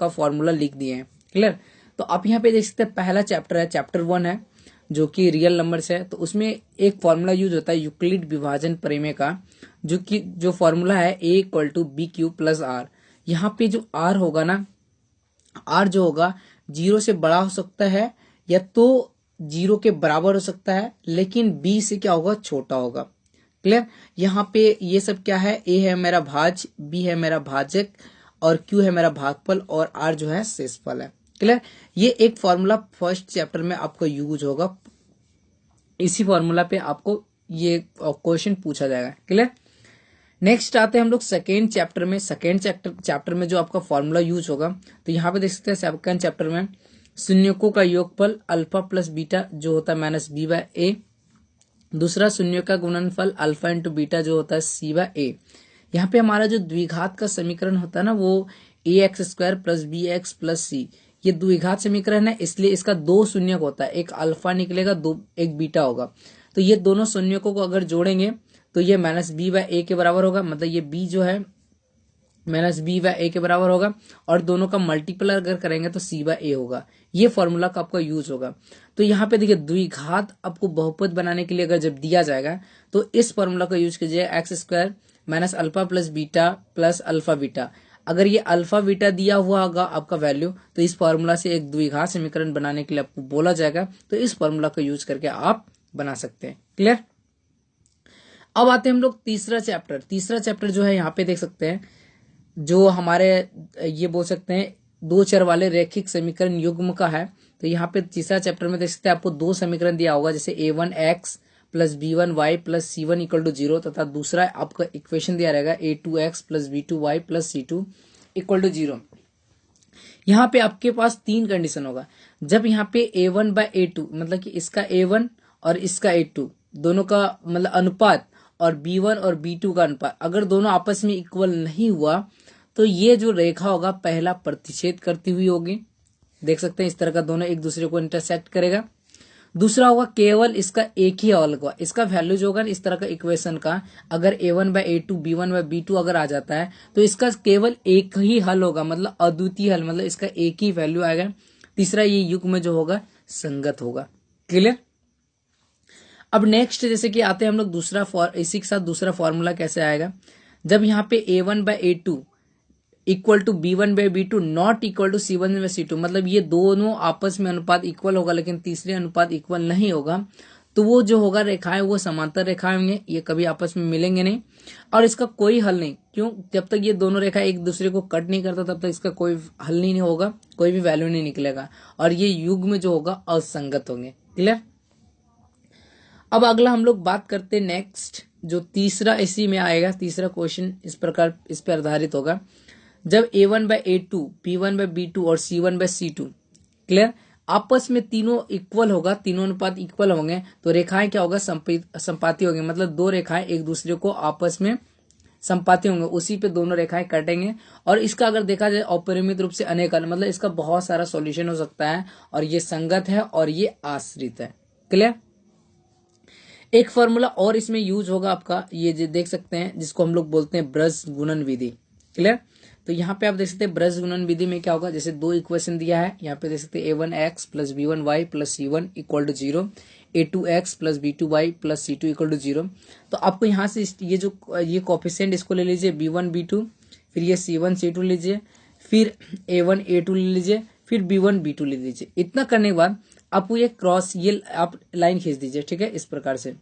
का फॉर्मूला लिख दिए हैं। क्लियर। तो आप यहाँ पे देख सकते हैं पहला चैप्टर है, चैप्टर 1 है जो कि रियल नंबर्स है। तो उसमें एक फॉर्मूला यूज होता है यूक्लिड विभाजन प्रमेय का, जो फॉर्मूला है a=bq+r। यहाँ पे जो r होगा ना, r जो होगा 0 से बड़ा हो सकता है या तो 0 के बराबर हो सकता है, लेकिन b से क्या होगा, छोटा होगा। क्लियर। यहाँ पे ये सब क्या है, a है मेरा भाज्य, b है मेरा भाजक और q है मेरा भागफल और r जो है शेषफल है। क्लियर। ये एक फॉर्मूला फर्स्ट चैप्टर में आपको यूज होगा, इसी फॉर्मूला पे आपको ये क्वेश्चन पूछा जाएगा। क्लियर। नेक्स्ट आते हैं हम लोग सेकेंड चैप्टर में। सेकेंड चैप्टर में जो आपका फॉर्मूला यूज होगा, तो यहाँ पे देख सकते हैं सेकेंड चैप्टर में शून्यकों का योगफल अल्फा प्लस बीटा जो होता है -b/a। दूसरा शून्य का गुणनफल अल्फा इंटू बीटा जो होता है c/a। यहाँ पे हमारा जो द्विघात का समीकरण होता है ना, वो ax² + bx + c, ये द्विघात समीकरण है, इसलिए इसका 2 शून्यक होता है, एक अल्फा निकलेगा, एक बीटा होगा। तो ये दोनों शून्यकों को अगर जोड़ेंगे तो ये -b/a के बराबर होगा, मतलब ये b जो है -b/a के बराबर होगा, और दोनों का मल्टीपल अगर करेंगे तो c/a होगा। ये फॉर्मूला का आपका यूज होगा। तो यहाँ पे देखिए द्विघात आपको बहुपद बनाने के लिए अगर जब दिया जाएगा तो इस फॉर्मूला का यूज कीजिए, x² - alpha plus beta plus alpha beta. अगर ये अल्फा बीटा दिया हुआ होगा आपका वैल्यू, तो इस फॉर्मूला से एक द्विघात समीकरण बनाने के लिए आपको बोला जाएगा, तो इस फॉर्मूला का यूज करके आप बना सकते हैं। क्लियर। अब आते हैं हम लोग तीसरा चैप्टर जो है यहाँ पे देख सकते हैं, जो हमारे ये बोल सकते हैं 2 चर वाले रैखिक समीकरण युग्म का है। तो यहाँ पे तीसरा चैप्टर में देख सकते हैं आपको 2 समीकरण दिया होगा, जैसे a1x + b1y + c1 = 0, तथा दूसरा आपका इक्वेशन दिया रहेगा a2x + b2y + c2 = 0। यहाँ पे आपके पास 3 कंडीशन होगा। जब यहाँ पे a1/a2 मतलब कि इसका a1 और इसका a2 दोनों का मतलब अनुपात और b1 और b2 का अनुपात अगर दोनों आपस में इक्वल नहीं हुआ, तो ये जो रेखा होगा पहला प्रतिच्छेद करती हुई होगी, देख सकते हैं इस तरह का दोनों एक दूसरे को इंटरसेक्ट करेगा। दूसरा होगा केवल इसका एक ही हल होगा, इसका वैल्यू जो होगा इस तरह का इक्वेशन का, अगर a1/a2 b1/b2 अगर आ जाता है तो इसका केवल एक ही हल होगा, मतलब अद्वितीय हल, मतलब इसका एक ही वैल्यू आएगा। तीसरा ये युग्म जो होगा संगत होगा। क्लियर। अब नेक्स्ट जैसे कि आते हैं हम लोग इसी के साथ दूसरा फॉर्मूला कैसे आएगा, जब यहाँ पे a1/a2 = b1/b2 not equal to c1/c2, मतलब ये दोनों आपस में अनुपात इक्वल होगा लेकिन तीसरे अनुपात इक्वल नहीं होगा, तो वो जो होगा रेखाएं वो समांतर रेखाएं होंगे, ये कभी आपस में मिलेंगे नहीं और इसका कोई हल नहीं। क्यों? जब तक ये दोनों रेखाएं एक दूसरे को कट नहीं करता तब तक इसका कोई हल नहीं होगा, कोई भी वैल्यू नहीं निकलेगा और ये युग्म जो होगा असंगत होंगे। क्लियर। अब अगला हम लोग बात करते हैं नेक्स्ट, जो तीसरा इसी में आएगा, तीसरा क्वेश्चन इस प्रकार इस पर आधारित होगा, जब a1/a2 b1/b2 और c1/c2 क्लियर आपस में तीनों इक्वल होगा, तीनों अनुपात इक्वल होंगे, तो रेखाएं क्या होगा, संपाती होंगे, मतलब 2 रेखाएं एक दूसरे को आपस में संपाती होंगे, उसी पे दोनों रेखाएं कटेंगे। और इसका अगर देखा जाए अपरिमित रूप से अनेक मतलब इसका बहुत सारा सॉल्यूशन हो सकता है और ये संगत है और ये आश्रित है। क्लियर। एक फॉर्मूला और इसमें यूज होगा आपका, ये जो देख सकते हैं जिसको हम लोग बोलते हैं ब्रज गुणन विधि। क्लियर। तो यहाँ पे आप देख सकते हैं ब्रज गुणन विधि में क्या होगा, जैसे 2 इक्वेशन दिया है, यहाँ पे देख सकते हैं a1x + b1y + c1 = 0, a2x + b2y + c2 = 0। तो आपको यहाँ से ये कोफिशिएंट इसको ले लीजिए b1 b2, फिर ये c1 c2 लीजिए, फिर a1 a2 ले लीजिए, फिर b1 b2 ले लीजिए। इतना करने के बाद आपको ये आप लाइन खींच दीजिए, ठीक है, इस प्रकार से।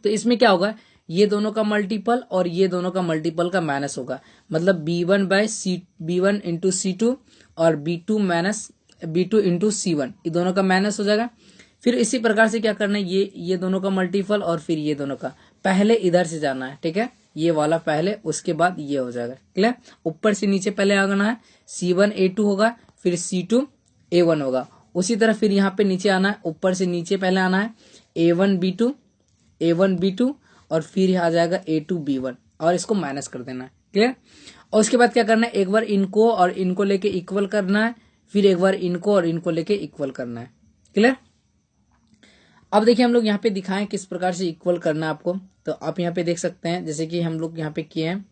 तो इसमें क्या होगा, ये दोनों का मल्टीपल और ये दोनों का मल्टीपल का माइनस होगा, मतलब b1 × c2 और b2 × c1, ये दोनों का माइनस हो जाएगा। फिर इसी प्रकार से क्या करना है, ये दोनों का मल्टीपल और फिर ये दोनों का, पहले इधर से जाना है, ठीक है, ये वाला पहले, उसके बाद ये हो जाएगा। क्लियर। ऊपर से नीचे पहले आना है, c1 a2 होगा, फिर c2 a1 होगा। उसी तरह फिर यहाँ पे नीचे आना है, ऊपर से नीचे पहले आना है, a1 b2 और फिर आ जाएगा a2 b1 और इसको माइनस कर देना है। क्लियर। और उसके बाद क्या करना है, एक बार इनको और इनको लेके इक्वल करना है, फिर एक बार इनको और इनको लेके इक्वल करना है। क्लियर। अब देखिए हम लोग यहाँ पे दिखाएं किस प्रकार से इक्वल करना है आपको, तो आप यहाँ पे देख सकते हैं जैसे कि हम लोग यहाँ पे किए हैं,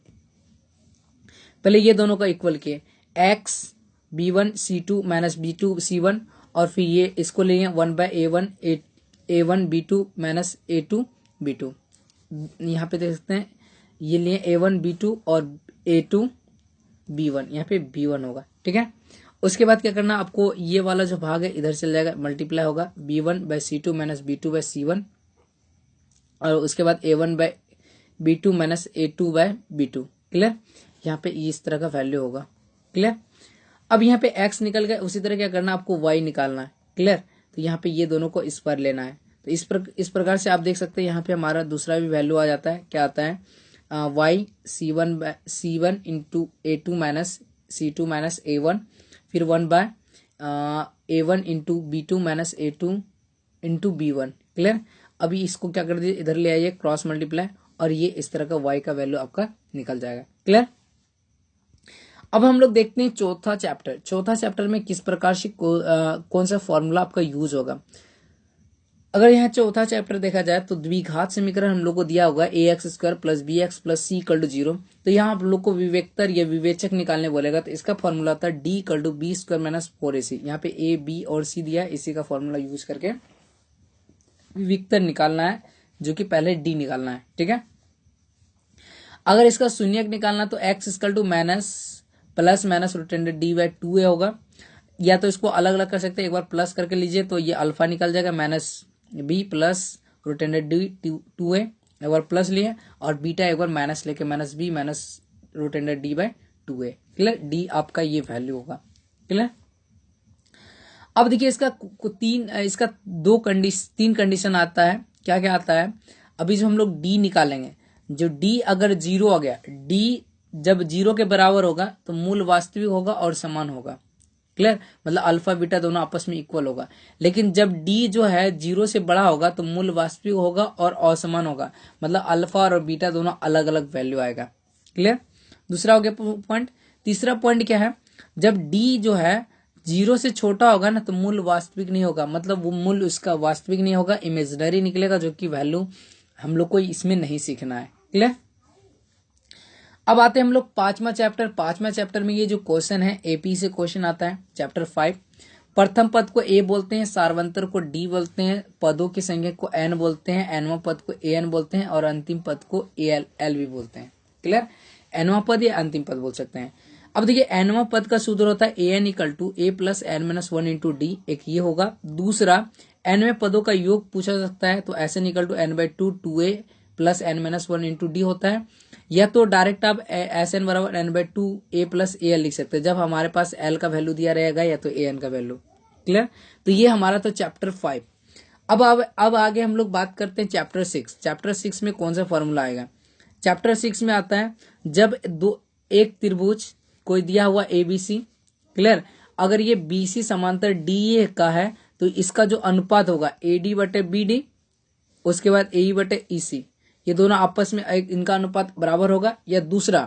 पहले ये दोनों का इक्वल किए, x B1 C2 minus B2 C1 और फिर ये इसको लेंगे 1/A1 A1 B2 minus A2 B2। यहाँ पे देख सकते हैं ये लिए A1 B2 और A2 B1, यहाँ पे B1 होगा, ठीक है। उसके बाद क्या करना आपको, ये वाला जो भाग है इधर चल जाएगा, मल्टीप्लाई होगा B1/C2 माइनस B2/C1 और उसके बाद A1/B2 माइनस A2/B2। क्लियर, यहाँ पे इस तरह का वैल्यू होगा। क्लियर, अब यहाँ पे x निकल गया, उसी तरह क्या करना आपको y निकालना है। क्लियर, तो यहाँ पे ये दोनों को इस पर लेना है। तो इस प्रकार से आप देख सकते हैं यहाँ पे हमारा दूसरा भी वैल्यू आ जाता है। क्या आता है, y C1 into A2 minus C2 minus A1, फिर 1/A1 into B2 minus A2 into B1। Clear, अभी इसको क्या कर दीजिए, इधर ले आइए क्रॉस मल्टीप्लाई, और ये इस तरह का y का वैल्यू आपका निकल जाएगा। क्लियर, अब हम लोग देखते हैं चौथा चैप्टर। चौथा चैप्टर में किस प्रकार से कौन सा फॉर्मूला आपका यूज होगा। अगर यहाँ चौथा चैप्टर देखा जाए तो द्विघात समीकरण हम लोग को दिया होगा ax² plus bx plus c equal to 0। तो यहाँ आप लोग को विवेकतर या विवेचक निकालने बोलेगा, तो इसका फॉर्मूला होता है d equal to b² minus 4ac। यहाँ पे a b और c दिया है, इसी का फॉर्मूला यूज करके विवेकतर निकालना है, जो कि पहले d निकालना है, ठीक है। अगर इसका शून्यक निकालना तो x equal to minus plus minus root under d/2a होगा, या तो इसको अलग अलग कर सकते हैं, एक बार प्लस करके लीजिए तो ये अल्फा निकल जाएगा minus b plus root under d/2a, एक बार प्लस लिए, और बीटा एक बार माइनस लेके minus b minus root under d/2a। Clear, d आपका ये वैल्यू होगा। क्लियर, अब देखिए इसका तीन कंडीशन आता है। क्या क्या आता है, अभी जो हम लोग d निकालेंगे, जो d अगर 0 आ गया, d जब 0 के बराबर होगा तो मूल वास्तविक होगा और समान होगा। क्लियर, मतलब अल्फा बीटा दोनों आपस में इक्वल होगा। लेकिन जब d जो है 0 से बड़ा होगा तो मूल वास्तविक होगा और असमान होगा, मतलब अल्फा और बीटा दोनों अलग अलग वैल्यू आएगा। क्लियर, दूसरा हो गया पॉइंट। तीसरा पॉइंट क्या है, जब d जो है 0 से छोटा होगा ना तो मूल वास्तविक नहीं होगा, मतलब वो मूल उसका वास्तविक नहीं होगा, इमेजिनरी निकलेगा, जो कि वैल्यू हम लोग को इसमें नहीं सीखना है। क्लियर, अब आते हैं हम लोग पांचवा चैप्टर। पांचवा चैप्टर में ये जो क्वेश्चन है एपी से क्वेश्चन आता है, चैप्टर 5। प्रथम पद को ए बोलते हैं, सार्वंतर को डी बोलते हैं, पदों की संख्या को एन बोलते हैं, एनवा पद को एन बोलते हैं और अंतिम पद को एल भी बोलते हैं। क्लियर, एनवा पद या अंतिम पद बोल सकते हैं। अब देखिए एनवा पद का सूत्र होता है n equal to a plus n minus 1 into d, एक ये होगा। दूसरा, एनवें पदों का योग पूछा जा सकता है, तो S n equal to n/2 2a plus n minus 1 into d होता है, या तो डायरेक्ट आप एस एन बराबर n/2 a plus A L लिख सकते हैं, जब हमारे पास एल का वैल्यू दिया रहेगा या तो ए एन का वैल्यू। क्लियर, तो ये हमारा तो चैप्टर 5। अब आगे हम लोग बात करते हैं चैप्टर 6। चैप्टर 6 में कौन सा फॉर्मूला आएगा। चैप्टर 6 में आता है जब एक त्रिभुज कोई दिया हुआ ABC, क्लियर, अगर ये BC समांतर DA का है तो इसका जो अनुपात होगा AD/BD, उसके बाद AE/EC, ये दोनों आपस में इनका अनुपात बराबर होगा। या दूसरा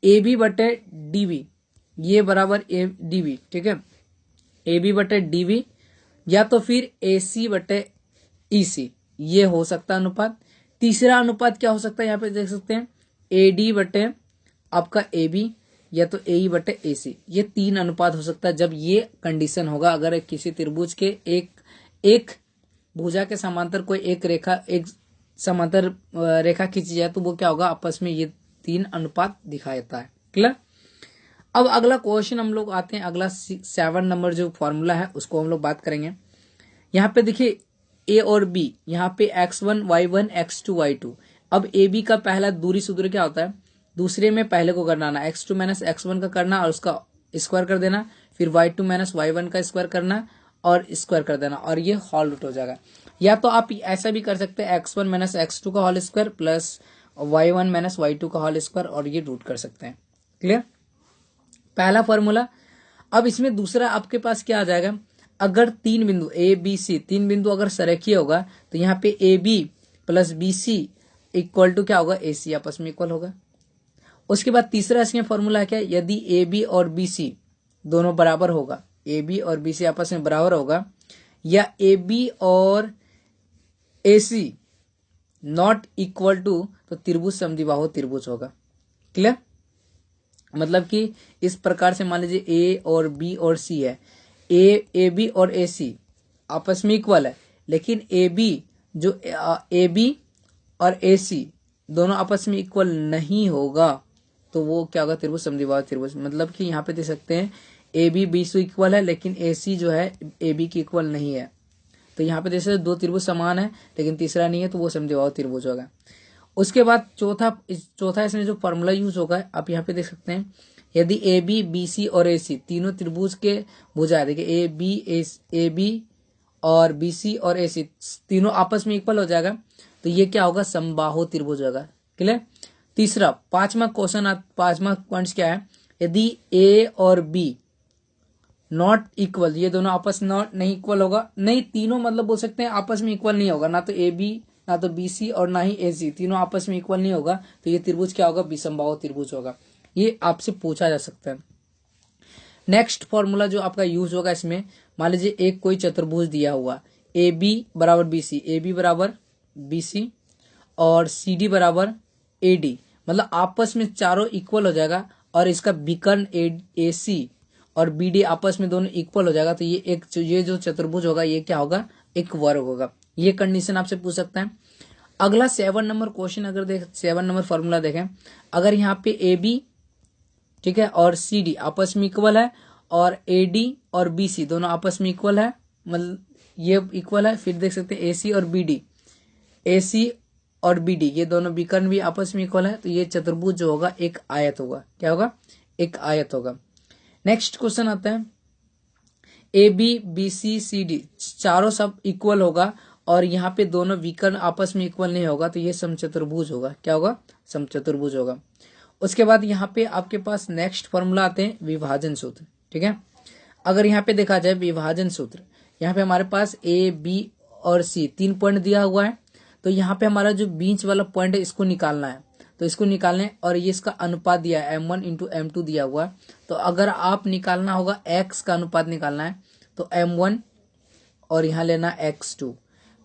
AB/DB, ये बराबर DB, ठीक है, AB/DB, या तो फिर AC/EC, ये हो सकता है अनुपात। तीसरा अनुपात क्या हो सकता है, यहाँ पे देख सकते हैं AD/ आपका AB या तो AE/AC, ये 3 अनुपात हो सकता है जब ये कंडीशन होगा। अगर किसी त्रिभुज के एक भुजा के समांतर कोई एक समांतर रेखा खींची जाए तो वो क्या होगा, आपस में ये 3 अनुपात दिखाता है। क्लियर, अब अगला क्वेश्चन हम लोग आते हैं, अगला 7 नंबर जो फॉर्मूला है उसको हम लोग बात करेंगे। यहाँ पे देखिए A और B, यहाँ पे x1 y1 x2 y2। अब AB का पहला दूरी सूत्र क्या होता है, दूसरे में पहले को करना, x2 माइनस x1 का करना और उसका स्क्वायर कर देना, फिर y2 माइनस y1 का स्क्वायर करना और स्क्वायर कर देना, और ये होल रूट हो जाएगा। या तो आप ऐसा भी कर सकते हैं x1 माइनस x2 का whole square plus y1 minus y2 का होल स्क्वायर, और ये रूट कर सकते हैं। क्लियर, पहला फॉर्मूला। अब इसमें दूसरा आपके पास क्या आ जाएगा, अगर 3 बिंदु A B C, 3 बिंदु अगर सरेखीय होगा तो यहाँ पे AB plus BC equal to क्या होगा, AC, आपस में इक्वल होगा। उसके बाद तीसरा इसमें फॉर्मूला है क्या, यदि AB और BC दोनों बराबर होगा, AB और BC आपस में बराबर होगा, या AB और AC नॉट इक्वल टू, तो त्रिभुज समद्विबाहु त्रिभुज होगा। क्लियर, मतलब कि इस प्रकार से मान लीजिए ए और बी और सी है, ए बी और ए सी आपस में इक्वल है, लेकिन ए बी और ए सी दोनों आपस में इक्वल नहीं होगा, तो वो क्या होगा, त्रिभुज समद्विबाहु त्रिभुज। मतलब कि यहाँ पे देख सकते हैं ए बी से इक्वल है, लेकिन ए सी जो है ए बी की इक्वल नहीं है। तो यहाँ पे देख सकते दो त्रिभुज समान है लेकिन तीसरा नहीं है, तो वो समद्विबाहु त्रिभुज होगा। उसके बाद चौथा इसमें जो फॉर्मूला यूज होगा आप यहाँ पे देख सकते हैं, यदि ए बी सी और ए सी तीनों त्रिभुज के भुजा, देखिए ए बी और बी सी और ए सी तीनों आपस में इक्वल हो जाएगा, तो ये क्या होगा, समबाहु त्रिभुज होगा। क्लियर। तीसरा पांचवा पॉइंट क्या है, यदि ए और बी नॉट इक्वल, ये दोनों आपस नहीं इक्वल होगा, नहीं तीनों मतलब बोल सकते हैं आपस में इक्वल नहीं होगा, ना तो ए बी ना तो बी सी और ना ही ए सी, तीनों आपस में इक्वल नहीं होगा, तो ये त्रिभुज क्या होगा, विसंबाहु त्रिभुज होगा। ये आपसे पूछा जा सकता है। नेक्स्ट फॉर्मूला जो आपका यूज होगा इसमें, मान लीजिए एक कोई चतुर्भुज दिया हुआ, ए बी बराबर बी सी और सी डी बराबर ए डी, मतलब आपस में चारों इक्वल हो जाएगा, और इसका विकर्ण ए सी और बी डी आपस में दोनों इक्वल हो जाएगा, तो ये जो चतुर्भुज होगा ये क्या होगा, एक वर्ग होगा। ये कंडीशन आपसे पूछ सकता है। अगला 7 नंबर क्वेश्चन, अगर 7 नंबर फॉर्मूला देखें, अगर यहाँ पे ए बी ठीक है और सी डी आपस में इक्वल है, और ए डी और बी सी दोनों आपस में इक्वल है, मतलब ये इक्वल है, फिर देख सकते हैं ए सी और बी डी ये दोनों विकर्ण भी आपस में इक्वल है, तो ये चतुर्भुज जो होगा एक आयत होगा। क्या होगा, एक आयत होगा। नेक्स्ट क्वेश्चन आता है, ए बी सी डी चारों सब इक्वल होगा, और यहाँ पे दोनों विकर्ण आपस में इक्वल नहीं होगा, तो ये समचतुर्भुज होगा। क्या होगा, समचतुर्भुज होगा। उसके बाद यहाँ पे आपके पास नेक्स्ट फॉर्मूला आते हैं विभाजन सूत्र। ठीक है, अगर यहाँ पे देखा जाए विभाजन सूत्र, यहाँ पे हमारे पास ए बी और सी 3 पॉइंट दिया हुआ है, तो यहाँ पे हमारा जो बीच वाला पॉइंट है इसको निकालना है, तो इसको निकालने, और ये इसका अनुपात दिया है m1 इंटू m2 दिया हुआ है, तो अगर आप निकालना होगा x का अनुपात निकालना है, तो m1 और यहाँ लेना x2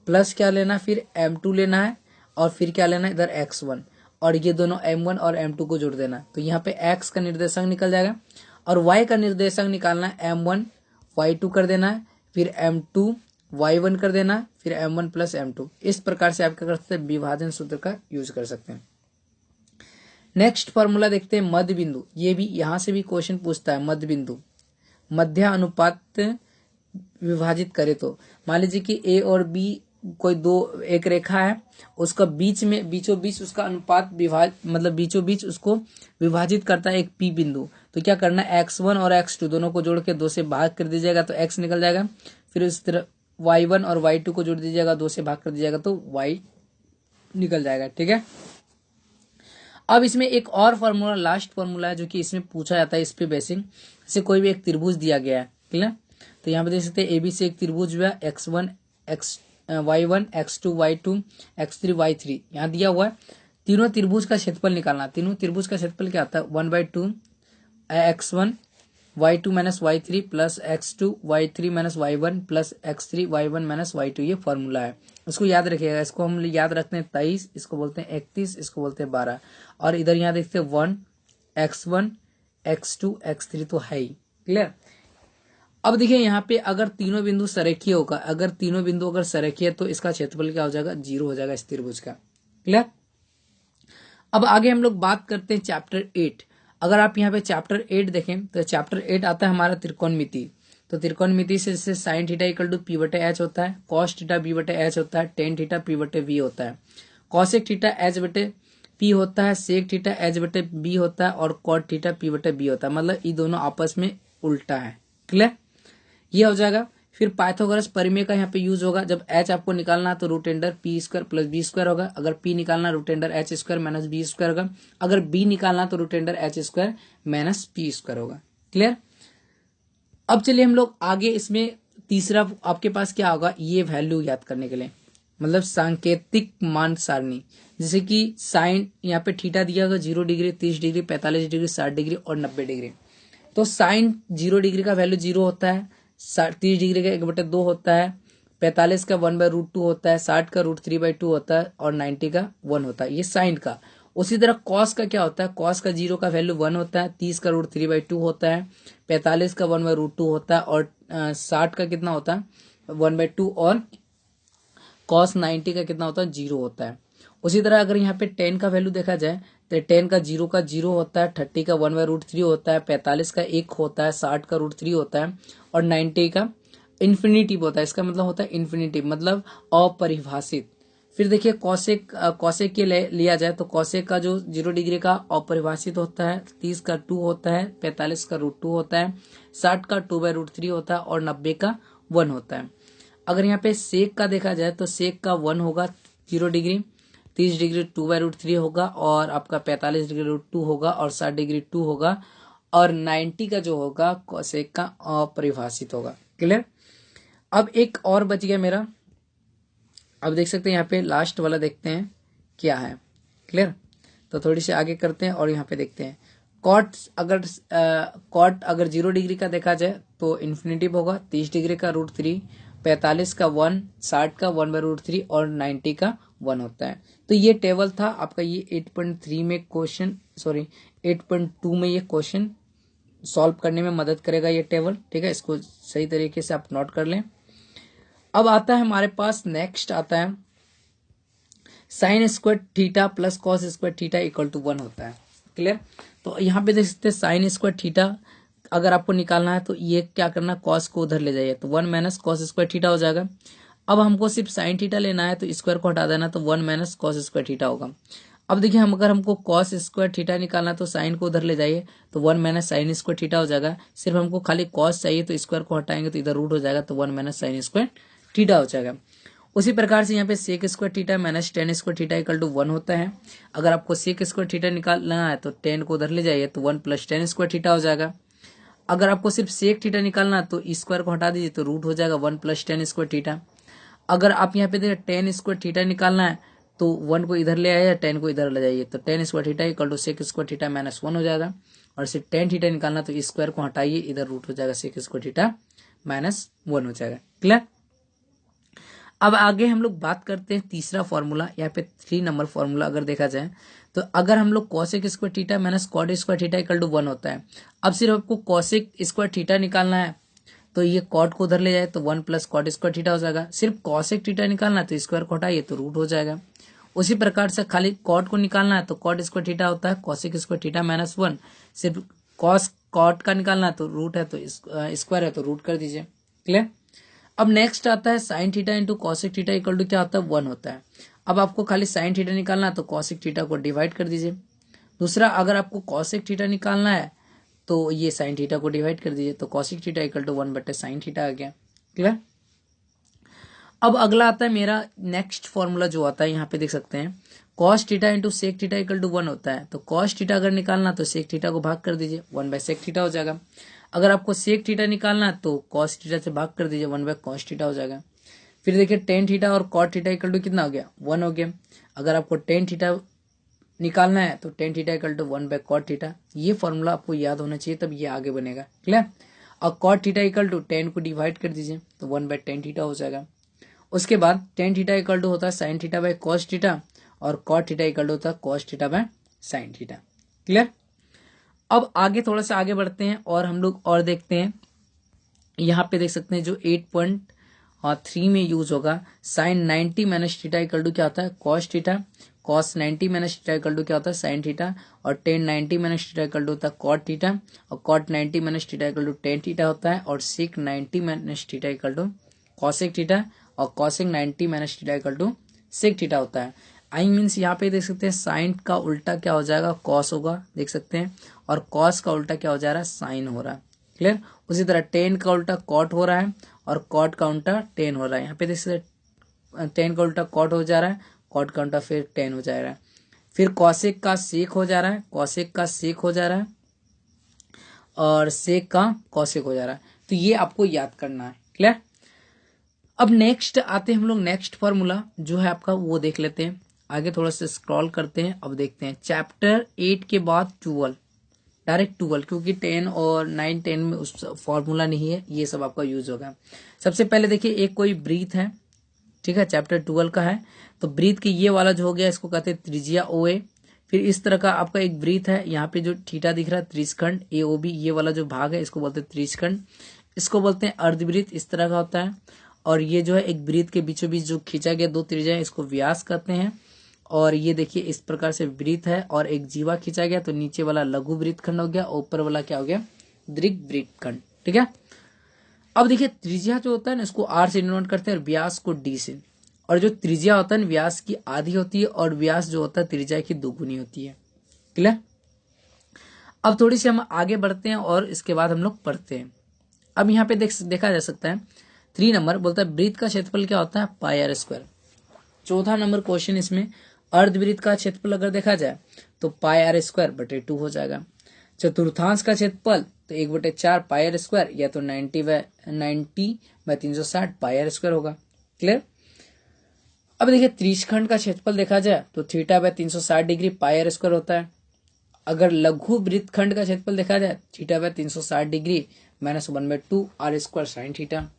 प्लस क्या लेना, फिर m2 लेना है, और फिर क्या लेना है इधर x1, और ये दोनों m1 और m2 को जोड़ देना, तो यहाँ पे x का निर्देशांक निकल जाएगा, और y का निर्देशांक निकालना है, m1 y2 कर देना है, फिर m2 y1 कर देना, फिर m1 प्लस m2। इस प्रकार से आप क्या कर सकते हैं, विभाजन सूत्र का यूज कर सकते हैं। नेक्स्ट फॉर्मूला देखते हैं मध्य बिंदु, ये भी यहां से भी क्वेश्चन पूछता है, मध्य बिंदु मध्य अनुपात विभाजित करे, तो मान लीजिए कि ए और बी कोई एक रेखा है, उसका बीचों बीच उसका अनुपात मतलब बीचों बीच उसको विभाजित करता है एक पी बिंदु, तो क्या करना है, x1 और x2 दोनों को जोड़ के 2 से भाग कर दीजिएगा, तो x निकल जाएगा, फिर उस तरह y1 और y2 को जोड़ दीजिएगा, 2 से भाग कर दीजिएगा, तो y निकल जाएगा। ठीक है, अब इसमें एक और फॉर्मूला, लास्ट फॉर्मूला है जो कि इसमें पूछा जाता है, इस पे बेसिक, जैसे कोई भी एक त्रिभुज दिया गया है, क्लियर, तो यहाँ पे देख सकते हैं एबी से एक त्रिभुज हुआ, x1 y1 x2 y2 x3 y3 यहाँ दिया हुआ है। तीनों त्रिभुज का क्षेत्रफल निकालना, तीनों त्रिभुज का क्षेत्रफल क्या आता है, 1/2 x1 y2 minus y3 plus x2 y3 minus y1 plus x3 y1 minus y2, ये फॉर्मूला है, इसको याद रखिएगा। इसको हम याद रखते हैं 23, इसको बोलते हैं 31, इसको बोलते हैं 12, और इधर यहाँ देखते हैं 1 x1 x2 x3 तो है ही। क्लियर। अब देखिए यहाँ पे अगर तीनों बिंदु सरेखीय होगा, अगर सरेखीय तो इसका क्षेत्रफल क्या हो जाएगा, 0 हो जाएगा इस त्रिभुज का। क्लियर। अब आगे हम लोग बात करते हैं चैप्टर 8। अगर आप यहाँ पे चैप्टर 8 देखें तो चैप्टर 8 आता है हमारा त्रिकोणमिति। तो त्रिकोणमिति से जैसे sine theta equal to p बटे एच होता है, कॉस थीटा बी बटे एच होता है, टेन थीटा पी बटे वी होता है, कॉसेक थीटा एच बटे पी होता है, सेक थीटा एच बटे बी होता है, और कॉट थीटा पी बटे बी होता है, मतलब ये दोनों आपस में उल्टा है। क्लियर, ये हो जाएगा। फिर पाइथागोरस परिमेय का यहाँ पे यूज होगा, जब एच आपको निकालना तो root under p square plus b square होगा, अगर पी निकालना root under h square minus b square होगा, अगर बी निकालना तो root under h square minus p square होगा। क्लियर। अब चलिए हम लोग आगे, इसमें तीसरा आपके पास क्या होगा, ये वैल्यू याद करने के लिए, मतलब सांकेतिक मान सारणी, जैसे कि साइन यहाँ पे थीटा दिया होगा 0 डिग्री, 30 डिग्री, 45 डिग्री, 60 डिग्री और 90 डिग्री। तो साइन 0 डिग्री का वैल्यू 0 होता है, 30 डिग्री का 1/2 होता है, 45 का 1/√2 होता है, 60 का √3/2 होता है, और 90 का 1 होता है, ये साइन का। उसी तरह कॉस का क्या होता है, कॉस का 0 का वैल्यू 1 होता है, 30 का रूट 3/2 होता है, 45 का 1/√2 होता है, और 60 का कितना होता है 1/2, और कॉस 90 का कितना होता है 0 होता है। उसी तरह अगर यहाँ पे 10 का वैल्यू देखा जाए तो 10 का 0 होता है, 30 का 1/√3 होता है, 45 का 1 होता है, 60 का √3 होता है, और 90 का इन्फिनिटिव होता है। इसका मतलब होता है इन्फिनिटिव, मतलब अपरिभाषित। फिर देखिए कौशिक के लिया जाए तो कौशिक का जो 0 डिग्री का अपरिभाषित होता है, 30 का 2 होता है, 45 का √2 होता है, 60 का 2/√3 होता है, और 90 का 1 होता है। अगर यहाँ पे सेक का देखा जाए तो सेक का 1 होगा 0 डिग्री, 30 डिग्री 2/√3 होगा, और आपका 45 डिग्री √2 होगा, और 60 डिग्री 2 होगा, और 90 का जो होगा कौशिक का अपरिभाषित होगा। क्लियर। अब एक और बच गया मेरा, अब देख सकते हैं यहाँ पे लास्ट वाला देखते हैं क्या है। क्लियर। तो थोड़ी सी आगे करते हैं और यहाँ पे देखते हैं कॉट अगर 0 डिग्री का देखा जाए तो इन्फिनिटिव होगा, 30 डिग्री का √3, 45 का 1, 60 का 1/√3, और 90 का 1 होता है। तो ये टेबल था आपका, ये 8.3 में क्वेश्चन, सॉरी 8.2 में ये क्वेश्चन सॉल्व करने में मदद करेगा ये टेबल। ठीक है, इसको सही तरीके से आप नोट कर लें। अब आता है हमारे पास, नेक्स्ट आता है sine square theta plus cos square theta equal to 1 होता है। क्लियर। तो यहाँ पे देख सकते हैं साइन स्क्वायर थीटा अगर आपको निकालना है तो ये क्या करना, कॉस को उधर ले जाइए तो 1 माइनस कॉस स्क्वायर थीटा हो जाएगा। अब हमको सिर्फ साइन थीटा लेना है तो स्क्वायर को हटा देना, तो 1 माइनस कॉस स्क्वायर थीटा होगा। अब देखिए अगर हमको कॉस स्क्वायर थीटा निकालना है तो साइन को उधर ले जाइए तो 1 माइनस साइन स्क्वायर थीटा हो जाएगा। सिर्फ हमको खाली कॉस चाहिए तो स्क्वायर को हटाएंगे तो इधर रूट हो जाएगा, तो 1 माइनस साइन स्क्वायर थीटा हो जाएगा। उसी प्रकार से यहाँ पे sec square theta minus tan square theta equal to 1 होता है। अगर आपको सेक स्क्वायर थीटा निकालना है तो 10 को उधर ले जाइए तो 1 प्लस टेन स्क्वायर थीटा हो जाएगा। अगर आपको सिर्फ सेक थीटा निकालना है तो स्क्वायर को हटा दीजिए तो रूट हो जाएगा 1 प्लस टेन स्क्वायर थीटा। अगर आप यहाँ पे देखिए 10 स्क्वायर थीटा निकालना है तो 1 को इधर ले आइए, 10 को इधर ले जाइए तो 10 square theta equal to sec square theta minus 1 हो जाएगा। और सिर्फ 10 थीटा निकालना तो स्क्वायर को हटाइए, इधर रूट हो जाएगा सेक स्क्वायर थीटा माइनस 1 हो जाएगा। क्लियर। अब आगे हम लोग बात करते हैं तीसरा फॉर्मूला, यहाँ पे 3 नंबर फॉर्मूला अगर देखा जाए तो अगर हम लोग cosec square theta minus cot square theta equal to 1 होता है। अब सिर्फ आपको कॉसेक स्क्वायर थीटा निकालना है तो ये कॉट को उधर ले जाए तो 1 प्लस कॉट स्क्वायर थीटा हो जाएगा। सिर्फ कॉसेक थीटा निकालना है तो स्क्वायर को हटाइए तो रूट हो जाएगा। उसी प्रकार से खाली कॉट को निकालना है तो कॉट स्क्वायर थीटा होता है कॉसेक स्क्वायर थीटा माइनस 1। सिर्फ कॉस कॉट का निकालना है तो रूट है तो स्क्वायर है तो रूट कर दीजिए। क्लियर। अब नेक्स्ट आता है sine theta into cosec theta equal to क्या होता है 1 होता है। अब आपको खाली साइन थीटा निकालना है तो कॉसिक थीटा को डिवाइड कर दीजिए। दूसरा अगर आपको कॉसिक थीटा निकालना है तो ये साइन थीटा को डिवाइड कर दीजिए तो cosec theta equal to 1/sin theta आ गया। क्लियर। अब अगला आता है मेरा नेक्स्ट फॉर्मूला जो आता है, यहाँ पे देख सकते हैं cos theta into sec theta equal to 1 होता है। तो कॉस थीटा अगर निकालना तो सेक थीटा को भाग कर दीजिए, 1/sec थीटा हो जाएगा। अगर आपको सेक थीटा निकालना है तो कॉस थीटा से भाग कर दीजिए, 1/cos थीटा हो जाएगा। फिर देखिए टेन थीटा और कॉट थीटा इक्वल टू कितना हो गया 1 हो गया। अगर आपको टेन थीटा निकालना है तो tan theta equal to 1/cot theta. ये फॉर्मूला आपको याद होना चाहिए तब ये आगे बनेगा। क्लियर। और कॉट थीटा इक्वल टू 10 को डिवाइड कर दीजिए तो 1/tan थीटा हो जाएगा। उसके बाद टेन थीटा इक्वल टू होता है sine theta by cos theta और कॉट थीटा इक्वल टू होता है cos theta by sine theta. Clear. अब आगे थोड़ा सा आगे बढ़ते हैं और हम लोग और देखते हैं, यहाँ पे देख सकते हैं जो 8.3 में यूज होगा sine 90 minus theta equal to क्या होता है cos theta, cos 90 minus theta equal to क्या होता है साइन थीटा, और tan 90 minus theta equal to होता है कॉट थीटा, और cot 90 minus theta equal to tan theta होता है, और sec 90 minus theta equal to cosec theta, और cosec 90 minus theta equal to sec theta होता है। आई मीन्स यहाँ पे देख सकते हैं साइन का उल्टा क्या हो जाएगा कॉस होगा, देख सकते हैं, और कॉस का उल्टा क्या हो जा रहा है साइन हो रहा है। क्लियर। उसी तरह टेन का उल्टा कॉट हो रहा है और कॉट का उल्टा टेन हो रहा है। यहाँ पे देख सकते टेन का उल्टा कॉट हो जा रहा है, कॉट का उल्टा फिर टेन हो जा रहा है। फिर कॉसेक का सेक हो जा रहा है, कॉसेक का सेक हो जा रहा है, और सेक का कॉसेक हो जा रहा है। तो ये आपको याद करना है। क्लियर। अब नेक्स्ट आते हैं हम लोग नेक्स्ट फॉर्मूला जो है आपका वो देख लेते हैं। आगे थोड़ा सा स्क्रॉल करते हैं। अब देखते हैं चैप्टर 8 के बाद 12, डायरेक्ट 12, क्योंकि 10 और 9 10 में उस फॉर्मूला नहीं है, ये सब आपका यूज होगा। सबसे पहले देखिए एक कोई ब्रीथ है, ठीक है, चैप्टर 12 का है। तो ब्रीथ की ये वाला जो हो गया इसको कहते हैं त्रिज्या OA। फिर इस तरह का आपका एक वृत्त है, यहाँ पे जो थीटा दिख रहा है त्रिशखंड AOB, ये वाला जो भाग है इसको बोलते हैं त्रिशखंड, इसको बोलते हैं अर्धवृत्त, इस तरह का होता है। और ये जो है एक वृत्त के बीचों बीच जो खींचा गया 2 त्रिज्या इसको व्यास कहते हैं। और ये देखिए इस प्रकार से वृत्त है और एक जीवा खींचा गया, तो नीचे वाला लघु वृत्तखंड हो गया, ऊपर वाला क्या हो गया, दीर्घ वृत्तखंड। ठीक है, अब देखिए त्रिज्या जो होता है ना इसको R से डिनोट करते हैं और व्यास को D से। और जो त्रिज्या होता है ना व्यास की आधी होती है और व्यास जो होता है त्रिज्या की दोगुनी होती है। क्लियर। अब थोड़ी सी हम आगे बढ़ते हैं और इसके बाद हम लोग पढ़ते हैं। अब यहाँ पे देखा जा सकता है 3 नंबर बोलता है वृत्त का क्षेत्रफल क्या होता है, πr²। चौथा नंबर क्वेश्चन इसमें अर्धवृत्त का क्षेत्रफल अगर देखा जाए तो πr²/2 हो जाएगा। चतुर्थांश का क्षेत्रफल तो 1/4 πr² या तो 90/360 πr² होगा। क्लियर। अब देखिए त्रिशखंड का क्षेत्रफल देखा जाए तो θ/360 डिग्री πr² होता है। अगर लघु वृत्तखंड का क्षेत्रफल देखा जाए θ/360 डिग्री -1/2 r² sin थीटा।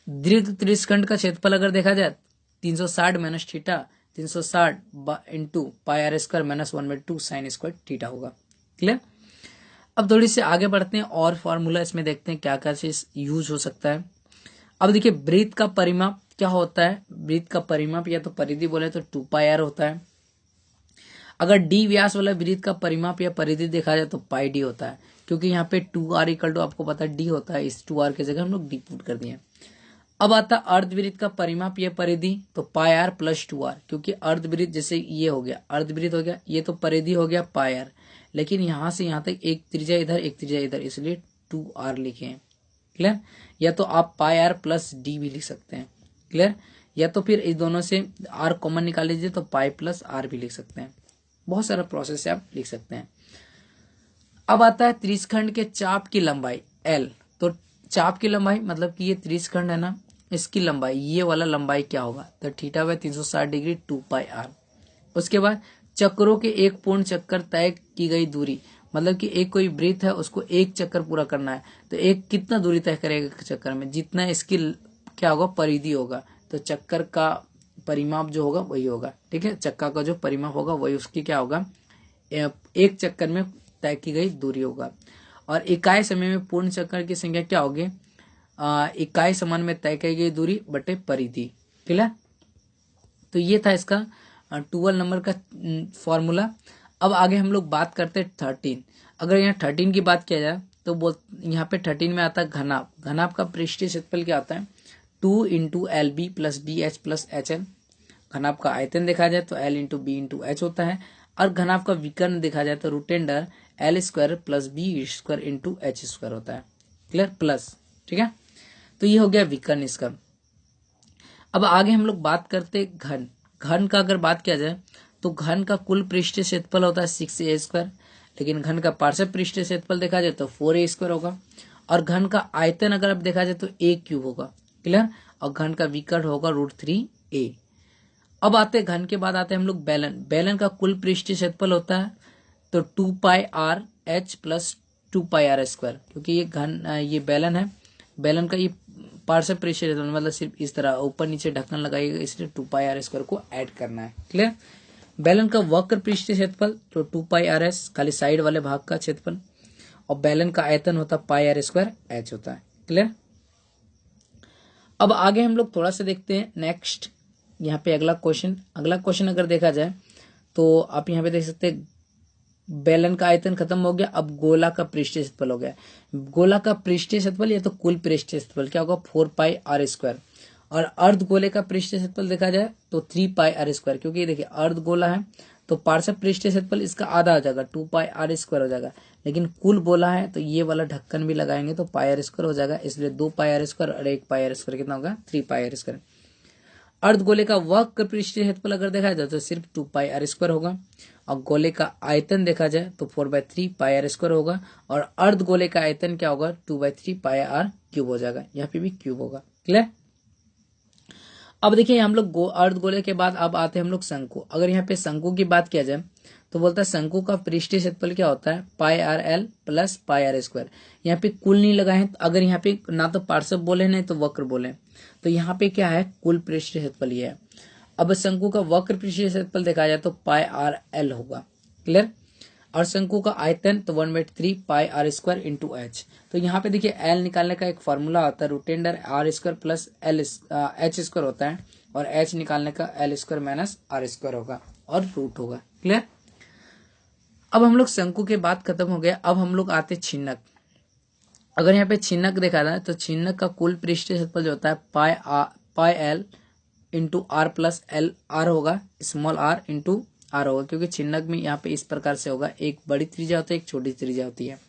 दीर्घ त्रिशखंड का क्षेत्रफल अगर देखा जाए 360 - थीटा 360 × πr² -1/2 sin² थीटा होगा। क्लियर। अब थोड़ी सी आगे बढ़ते हैं और फॉर्मूला इसमें देखते हैं क्या क्या चीज यूज हो सकता है। अब देखिए वृत्त का परिमाप क्या होता है, वृत्त का परिमाप या तो परिधि बोले तो 2πr होता है। अगर d व्यास वाला वृत्त का परिमाप या परिधि देखा जाए तो πd होता है, क्योंकि यहाँ पे 2r = आपको पता है d होता है, इस 2r की जगह हम लोग d पुट कर दिए। अब आता अर्धवृत्त का परिमाप या परिधि तो πr + 2r, क्योंकि अर्धवृत्त जैसे ये हो गया अर्धवृत्त हो गया, ये तो परिधि हो गया πr, लेकिन यहां से यहां तक एक त्रिज्या इधर एक त्रिज्या इधर, इसलिए 2r लिखे हैं। क्लियर। या तो आप πr + d भी लिख सकते हैं। क्लियर। या तो फिर इस दोनों से r कॉमन निकाल लीजिए तो π + r भी लिख सकते हैं। बहुत सारा प्रोसेस से आप लिख सकते हैं। अब आता है त्रिशखंड के चाप की लंबाई l। तो चाप की लंबाई मतलब कि ये त्रिशखंड है ना, इसकी लंबाई ये वाला लंबाई क्या होगा, तो θ/360 डिग्री 2πr। उसके बाद चक्रों के एक पूर्ण चक्कर तय की गई दूरी, मतलब कि एक कोई वृत्त है उसको एक चक्कर पूरा करना है, तो एक कितना दूरी तय करेगा चक्कर में, जितना इसकी क्या होगा परिधि होगा, तो चक्कर का परिमाप जो होगा वही होगा। ठीक है, चक्का का जो परिमाप होगा वही उसकी क्या होगा, एक चक्कर में तय की गई दूरी होगा। और इकाई समय में पूर्ण चक्कर की संख्या क्या होगी, इकाई समान में तय की गई दूरी बटे परिधि। क्लियर। तो ये था इसका 12 नंबर का फॉर्मूला। अब आगे हम लोग बात करते हैं 13। अगर यहाँ 13 की बात किया जाए तो यहाँ पे 13 में आता है घनाभ। घनाभ का पृष्ठीय क्षेत्रफल क्या आता है, 2 × LB + BH + HL। घनाभ का आयतन देखा जाए तो L × B × H होता है। और घनाभ का विकर्ण देखा जाए तो √L² + B² × H² होता है। Clear, plus. ठीक है, तो ये हो गया विकर्ण इसका। अब आगे हम लोग बात करते घन। घन का अगर बात किया जाए तो घन का कुल पृष्ठीय क्षेत्रफल होता है 6a², लेकिन घन का पार्श्व पृष्ठीय क्षेत्रफल देखा जाए तो 4a² होगा। और घन का आयतन अगर अब देखा जाए तो a³ होगा। क्लियर। और घन का विकर्ण होगा √3a। अब आते घन के बाद आते हैं हम लोग बेलन। बेलन का कुल पृष्ठीय क्षेत्रफल होता है तो 2πrh + 2πr², क्योंकि ये घन ये बेलन है। बेलन का ये पार्श्व पृष्ठीय क्षेत्रफल मतलब सिर्फ इस तरह ऊपर नीचे ढक्कन लगाइएगा, इसलिए 2πr² को ऐड करना है। क्लियर। बेलन का वक्र पृष्ठीय क्षेत्रफल तो 2πrs, खाली साइड वाले भाग का क्षेत्रफल। और बेलन का आयतन होता है πr² होता है। क्लियर। अब आगे हम लोग थोड़ा सा देखते हैं नेक्स्ट, यहाँ पे अगला क्वेश्चन अगर देखा जाए तो आप यहाँ पे देख सकते हैं बेलन का आयतन खत्म हो गया, अब गोला का पृष्ठीय क्षेत्रफल हो गया। गोला का पृष्ठीय क्षेत्रफल या तो कुल पृष्ठीय क्षेत्रफल क्या होगा, 4πr²। और अर्धगोले का पृष्ठीय क्षेत्रफल देखा जाए तो 3πr², क्योंकि देखिए अर्धगोला है तो पार्श्व पृष्ठीय क्षेत्रफल इसका आधा हो जाएगा 2πr² हो जाएगा, लेकिन कुल गोला है तो ये वाला ढक्कन भी लगाएंगे तो πr² हो जाएगा, इसलिए 2πr² और 1πr² कितना होगा, 3πr²। अर्धगोले का वक्र पृष्ठीय क्षेत्रफल अगर देखा जाए तो सिर्फ 2πr² होगा। और गोले का आयतन देखा जाए तो 4/3πr² होगा। और अर्धगोले का आयतन क्या होगा, 2/3πr³ हो जाएगा, यहाँ पे भी क्यूब होगा। क्लियर। अब देखिए हम लोग अर्धगोले के बाद अब आते हैं हम लोग शंकु। अगर यहाँ पे शंकु की बात किया जाए तो बोलता है शंकु का पृष्ठीय क्षेत्रफल क्या होता है, πrl + πr²। यहाँ पे कुल नहीं लगाए हैं, अगर यहाँ पे ना तो पार्श्व बोले नहीं तो वक्र बोले, तो यहाँ पे क्या है कुल पृष्ठीय क्षेत्रफल ये है। अब शंकु का वक्र पृष्ठीय क्षेत्रफल देखा जाए तो पाई आर एल होगा। क्लियर। और शंकु का आयतन तो 1/3 पाई आर स्क्वायर इंटू एच। तो यहाँ पे देखिए एल निकालने का एक फॉर्मूला होता है, root under r square plus l h square होता है, और एच निकालने का l square minus r square होगा और रूट होगा। क्लियर। अब हम लोग शंकु के बाद खत्म हो गया। अब हम लोग आते छिन्नक। अगर यहाँ पे छिन्नक देखा जाए तो छिन्नक का कुल पृष्ठीय क्षेत्रफल जो होता है pi l into r plus l r होगा, स्मॉल आर इंटू आर होगा, क्योंकि छिन्नक में यहाँ पे इस प्रकार से होगा, एक बड़ी त्रिज्या होती है, एक छोटी त्रिज्या होती है।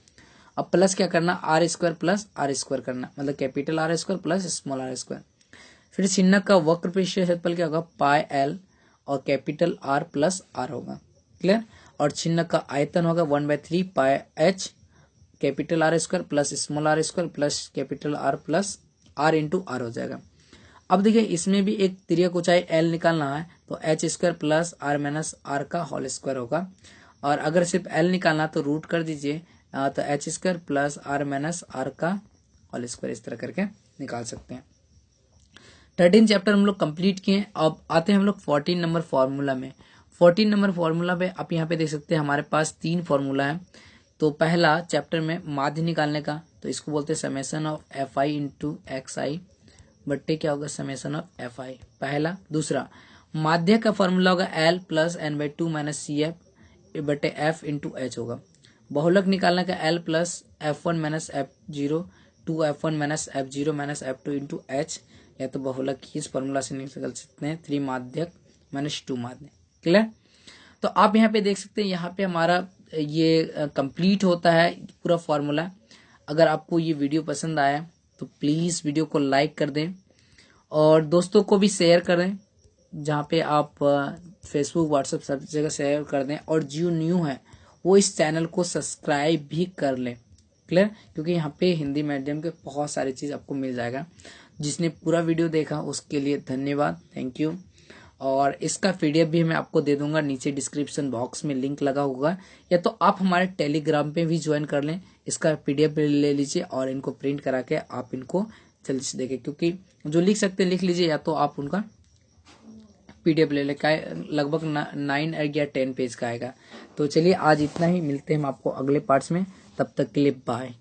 अब प्लस क्या करना, R square plus R square करना, मतलब capital R square plus small R square. फिर छिन्नक का वक्र पृष्ठीय क्षेत्रफल क्या होगा, पाई एल और कैपिटल आर प्लस आर होगा। क्लियर। और छिन्नक का आयतन होगा 1/3 pi H capital R square plus small R square plus capital R plus R into R हो जाएगा। अब देखिए इसमें भी एक तिर्यक ऊंचाई एल निकालना है, तो H square plus are minus are का होल स्क्वायर होगा। और अगर सिर्फ एल निकालना तो रूट कर दीजिए, तो H square plus are minus are का होल स्क्वायर, इस तरह करके निकाल सकते हैं। 13 चैप्टर हम लोग कंप्लीट किए। अब आते हैं हम लोग 14 नंबर फॉर्मूला में। 14 नंबर फॉर्मूला में आप यहाँ पे देख सकते हैं हमारे पास 3 फॉर्मूला है। तो पहला चैप्टर में माध्य निकालने का, तो इसको बोलते हैं summation of F I into X I बट्टे क्या होगा, समेशन ऑफ एफ आई, पहला। दूसरा माध्य का फॉर्मूला होगा L plus n/2 minus C F बटे एफ इंटू एच होगा। बहुलक निकालने का L plus F1 minus F0 2F1 minus F0 minus F2 into H, या तो बहुलक की इस फॉर्मूला से निकल सकते हैं 3 माध्यक माइनस 2 माध्य। क्लियर। तो आप यहाँ पे देख सकते हैं, यहाँ पे हमारा ये कंप्लीट होता है पूरा फॉर्मूला। अगर आपको ये वीडियो पसंद आया तो प्लीज़ वीडियो को लाइक कर दें और दोस्तों को भी शेयर करें, जहाँ पे आप फेसबुक व्हाट्सएप सब जगह शेयर कर दें। और जो न्यू है वो इस चैनल को सब्सक्राइब भी कर लें। क्लियर। क्योंकि यहाँ पे हिंदी मीडियम के बहुत सारी चीज़ आपको मिल जाएगा। जिसने पूरा वीडियो देखा उसके लिए धन्यवाद, थैंक यू। और इसका पीडीएफ भी मैं आपको दे दूंगा, नीचे डिस्क्रिप्शन बॉक्स में लिंक लगा होगा, या तो आप हमारे टेलीग्राम पे भी ज्वाइन कर लें। इसका पीडीएफ ले लीजिए और इनको प्रिंट करा के आप इनको जल्दी से देखें, क्योंकि जो लिख सकते हैं लिख लीजिए, या तो आप उनका पीडीएफ ले लें। लगभग 9 या 10 पेज का आएगा। तो चलिए आज इतना ही, मिलते हैं हम आपको अगले पार्ट्स में, तब तक के लिए बाय।